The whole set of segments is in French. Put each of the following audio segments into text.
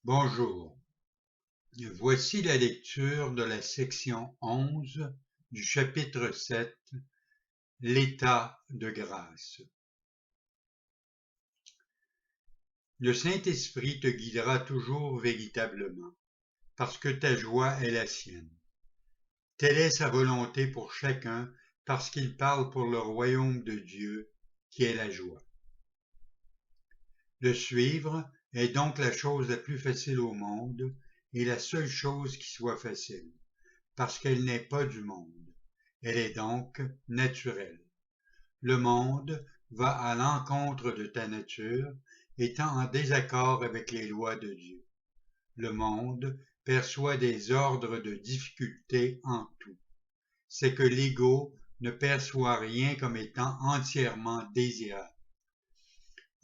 Bonjour, voici la lecture de la section 11 du chapitre 7, l'état de grâce. Le Saint-Esprit te guidera toujours véritablement, parce que ta joie est la sienne. Telle est sa volonté pour chacun, parce qu'il parle pour le royaume de Dieu, qui est la joie. Le suivre est donc la chose la plus facile au monde, et la seule chose qui soit facile, parce qu'elle n'est pas du monde. Elle est donc naturelle. Le monde va à l'encontre de ta nature, étant en désaccord avec les lois de Dieu. Le monde perçoit des ordres de difficulté en tout. C'est que l'ego ne perçoit rien comme étant entièrement désirable.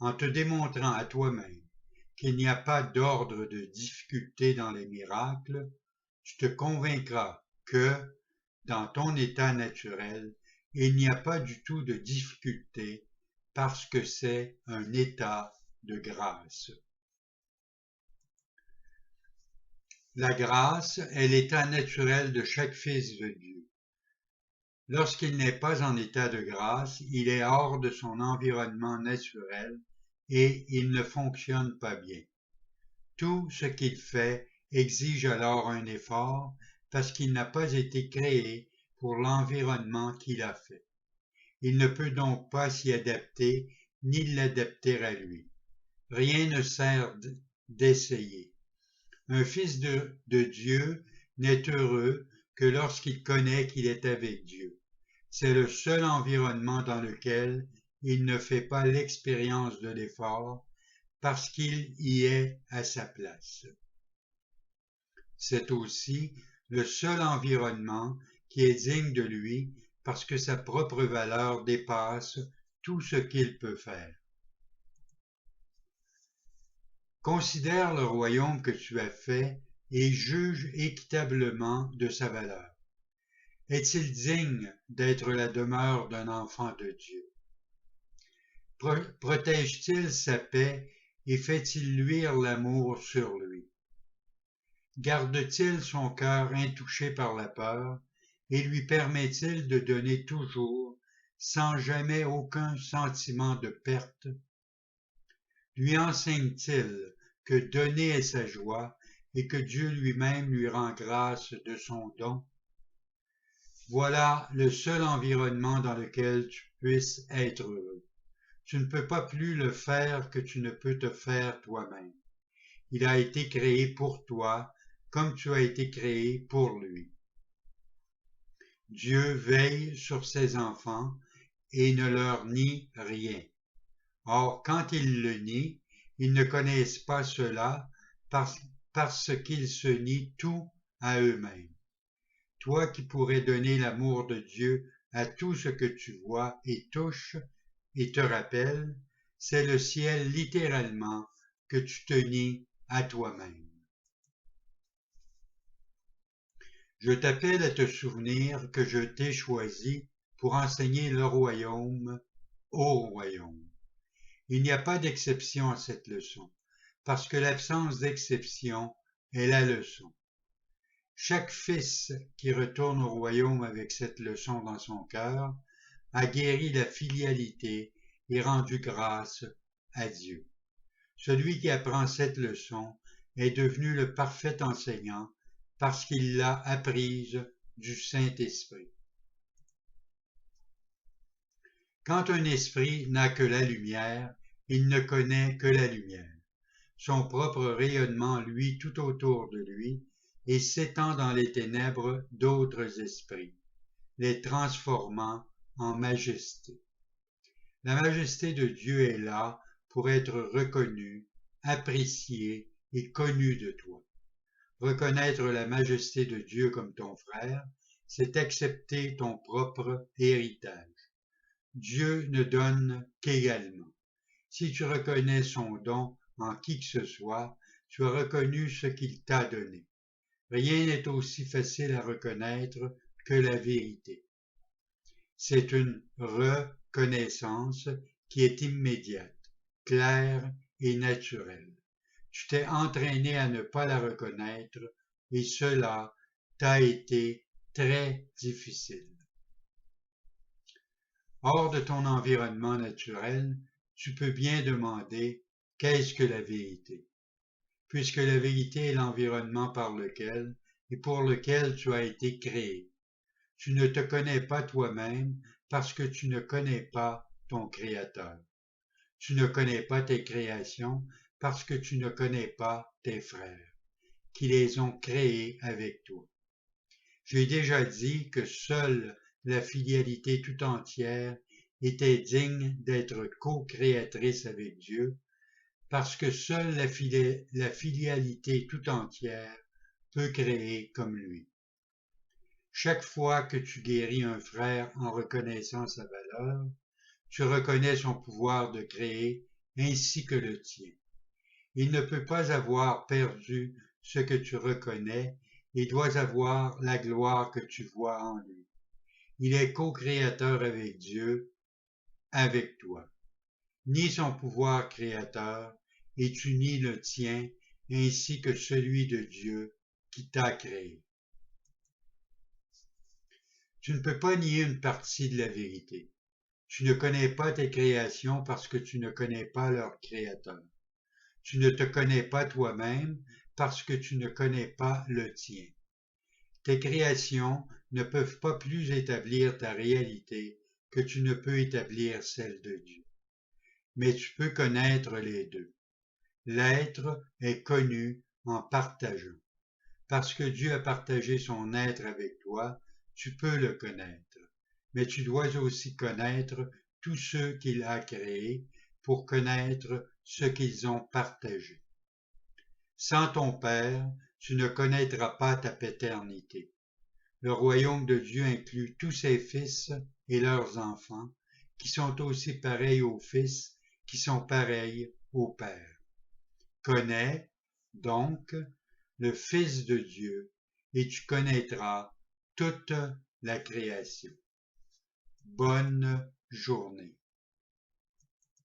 En te démontrant à toi-même qu'il n'y a pas d'ordre de difficulté dans les miracles, tu te convaincras que, dans ton état naturel, il n'y a pas du tout de difficulté parce que c'est un état de grâce. La grâce est l'état naturel de chaque fils de Dieu. Lorsqu'il n'est pas en état de grâce, il est hors de son environnement naturel et il ne fonctionne pas bien. Tout ce qu'il fait exige alors un effort parce qu'il n'a pas été créé pour l'environnement qu'il a fait. Il ne peut donc pas s'y adapter ni l'adapter à lui. Rien ne sert d'essayer. Un fils de Dieu n'est heureux que lorsqu'il connaît qu'il est avec Dieu. C'est le seul environnement dans lequel il ne fait pas l'expérience de l'effort parce qu'il y est à sa place. C'est aussi le seul environnement qui est digne de lui parce que sa propre valeur dépasse tout ce qu'il peut faire. Considère le royaume que tu as fait et juge équitablement de sa valeur. Est-il digne d'être la demeure d'un enfant de Dieu? Protège-t-il sa paix et fait-il luire l'amour sur lui? Garde-t-il son cœur intouché par la peur et lui permet-il de donner toujours, sans jamais aucun sentiment de perte? Lui enseigne-t-il que donner est sa joie et que Dieu lui-même lui rend grâce de son don? Voilà le seul environnement dans lequel tu puisses être heureux. Tu ne peux pas plus le faire que tu ne peux te faire toi-même. Il a été créé pour toi, comme tu as été créé pour lui. Dieu veille sur ses enfants et ne leur nie rien. Or, quand ils le nient, ils ne connaissent pas cela parce qu'ils se nient tout à eux-mêmes. Toi qui pourrais donner l'amour de Dieu à tout ce que tu vois et touches et te rappelles, c'est le ciel littéralement que tu te nies à toi-même. Je t'appelle à te souvenir que je t'ai choisi pour enseigner le royaume au royaume. Il n'y a pas d'exception à cette leçon, parce que l'absence d'exception est la leçon. Chaque fils qui retourne au royaume avec cette leçon dans son cœur a guéri la filialité et rendu grâce à Dieu. Celui qui apprend cette leçon est devenu le parfait enseignant parce qu'il l'a apprise du Saint-Esprit. Quand un esprit n'a que la lumière, il ne connaît que la lumière. Son propre rayonnement luit tout autour de lui et s'étend dans les ténèbres d'autres esprits, les transformant en majesté. La majesté de Dieu est là pour être reconnue, appréciée et connue de toi. Reconnaître la majesté de Dieu comme ton frère, c'est accepter ton propre héritage. Dieu ne donne qu'également. Si tu reconnais son don en qui que ce soit, tu as reconnu ce qu'il t'a donné. Rien n'est aussi facile à reconnaître que la vérité. C'est une reconnaissance qui est immédiate, claire et naturelle. Tu t'es entraîné à ne pas la reconnaître et cela t'a été très difficile. Hors de ton environnement naturel, tu peux bien demander qu'est-ce que la vérité, puisque la vérité est l'environnement par lequel et pour lequel tu as été créé. Tu ne te connais pas toi-même parce que tu ne connais pas ton Créateur. Tu ne connais pas tes créations parce que tu ne connais pas tes frères, qui les ont créés avec toi. J'ai déjà dit que seule la filialité tout entière était digne d'être co-créatrice avec Dieu, parce que seule la filialité tout entière peut créer comme lui. Chaque fois que tu guéris un frère en reconnaissant sa valeur, tu reconnais son pouvoir de créer ainsi que le tien. Il ne peut pas avoir perdu ce que tu reconnais et doit avoir la gloire que tu vois en lui. Il est co-créateur avec Dieu, avec toi. Ni son pouvoir créateur et tu nies le tien ainsi que celui de Dieu qui t'a créé. Tu ne peux pas nier une partie de la vérité. Tu ne connais pas tes créations parce que tu ne connais pas leur créateur. Tu ne te connais pas toi-même parce que tu ne connais pas le tien. Tes créations ne peuvent pas plus établir ta réalité que tu ne peux établir celle de Dieu. Mais tu peux connaître les deux. L'être est connu en partageant. Parce que Dieu a partagé son être avec toi, tu peux le connaître. Mais tu dois aussi connaître tous ceux qu'il a créés pour connaître ce qu'ils ont partagé. Sans ton Père, tu ne connaîtras pas ta paternité. Le royaume de Dieu inclut tous ses fils et leurs enfants, qui sont aussi pareils aux fils, qui sont pareils au Père. Connais, donc, le Fils de Dieu, et tu connaîtras toute la création. Bonne journée.